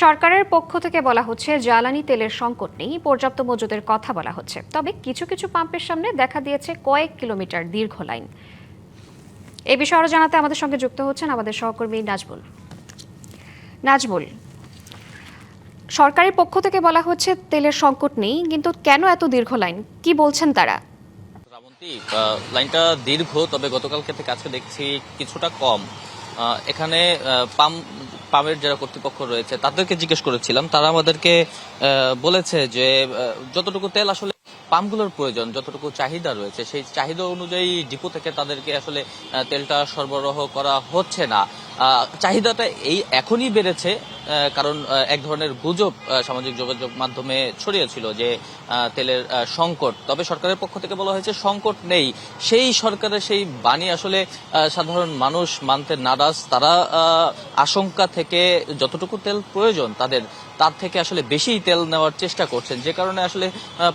সরকারের পক্ষ থেকে বলা হচ্ছে জ্বালানি তেলের সংকট নেই, পর্যাপ্ত মজুদের কথা বলা হচ্ছে। তবে কিছু কিছু পাম্পের সামনে দেখা দিয়েছে কয়েক কিলোমিটার দীর্ঘ লাইন। এই বিষয়ে আরো জানাতে আমাদের সঙ্গে যুক্ত হচ্ছেন আমাদের সহকর্মী নাজমুল। নাজমুল, সরকারের পক্ষ থেকে বলা হচ্ছে তেলের সংকট নেই, কিন্তু কেন এত দীর্ঘ লাইন, কি বলছেন তারা? লাইনটা দীর্ঘ, তবে গতকালকে থেকে আজকে দেখছি কিছুটা কম। এখানে পাম্পের যারা কর্তৃপক্ষ রয়েছে তাদেরকে জিজ্ঞেস করেছিলাম, তারা আমাদেরকে বলেছে যে যতটুকু তেল আসলে পাম্পগুলোর প্রয়োজন, যতটুকু চাহিদা রয়েছে সেই চাহিদা অনুযায়ী ডিপো থেকে তাদেরকে আসলে তেলটা সরবরাহ করা হচ্ছে না। চাহিদাটা এখনই বেড়েছে, কারণ এক ধরনের গুজব সামাজিক যোগাযোগ মাধ্যমে ছড়িয়েছিল যে তেলের সংকট। তবে সরকারের পক্ষ থেকে বলা হয়েছে সংকট নেই। সেই সরকারের সেই বাণী আসলে সাধারণ মানুষ মানতে নারাজ। তারা আশঙ্কা থেকে যতটুকু তেল প্রয়োজন তার থেকে আসলে বেশি তেল নেওয়ার চেষ্টা করছেন, যে কারণে আসলে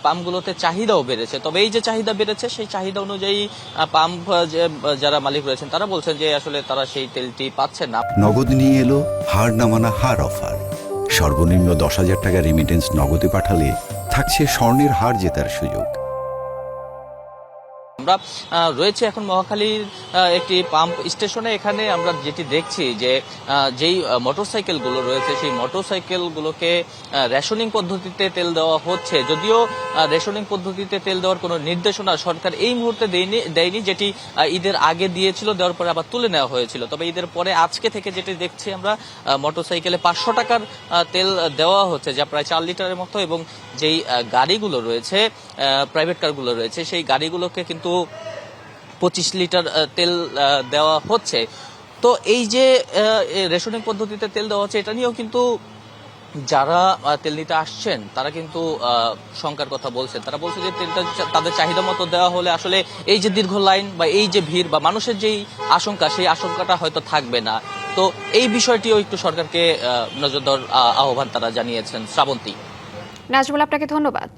পাম্পগুলোতে চাহিদাও বেড়েছে। তবে এই যে চাহিদা বেড়েছে সেই চাহিদা অনুযায়ী পাম্প যারা মালিক রয়েছেন তারা বলছেন যে আসলে তারা সেই তেলটি পাচ্ছেন না। নগদ নিয়ে এলো হার না মানা হার অফার। সর্বনিম্ন 10,000 টাকা রেমিটেন্স নগদে পাঠালে থাকছে স্বর্ণের হার জেতার সুযোগ। আমরা রয়েছে এখন মহাখালীর একটি পাম্প স্টেশনে। এখানে আমরা যেটি দেখছি যে যেই মোটরসাইকেলগুলো রয়েছে সেই মোটরসাইকেলগুলোকে রেশনিং পদ্ধতিতে তেল দেওয়া হচ্ছে। যদিও রেশনিং পদ্ধতিতে তেল দেওয়ার কোনো নির্দেশনা সরকার এই মুহূর্তে দেয়নি, যেটি ঈদের আগে দিয়েছিল, দেওয়ার পরে আবার তুলে নেওয়া হয়েছিল। তবে ঈদের পরে আজকে থেকে যেটি দেখছি আমরা, মোটরসাইকেলে 500 টাকার তেল দেওয়া হচ্ছে, যা প্রায় 4 লিটারের মতো। এবং যেই গাড়িগুলো রয়েছে, প্রাইভেট কারগুলো রয়েছে, সেই গাড়িগুলোকে কিন্তু 25 লিটার তেল দেওয়া হচ্ছে। তো এই যে রেশনিং পদ্ধতিতে তেল দেওয়া হচ্ছে, এটা নিয়েও কিন্তু যারা তেল নিতে আসছেন তারা কিন্তু শঙ্কার কথা বলছেন। তারা বলছে যে তেলটা তাদের চাহিদা মতো দেওয়া হলে আসলে এই যে দীর্ঘ লাইন বা এই যে ভিড় বা মানুষের যেই আশঙ্কা, সেই আশঙ্কাটা হয়তো থাকবে না। তো এই বিষয়টিও একটু সরকারকে নজর দেওয়ার আহ্বান তারা জানিয়েছেন। শ্রাবন্তী। নাজমুল, আপনাকে ধন্যবাদ।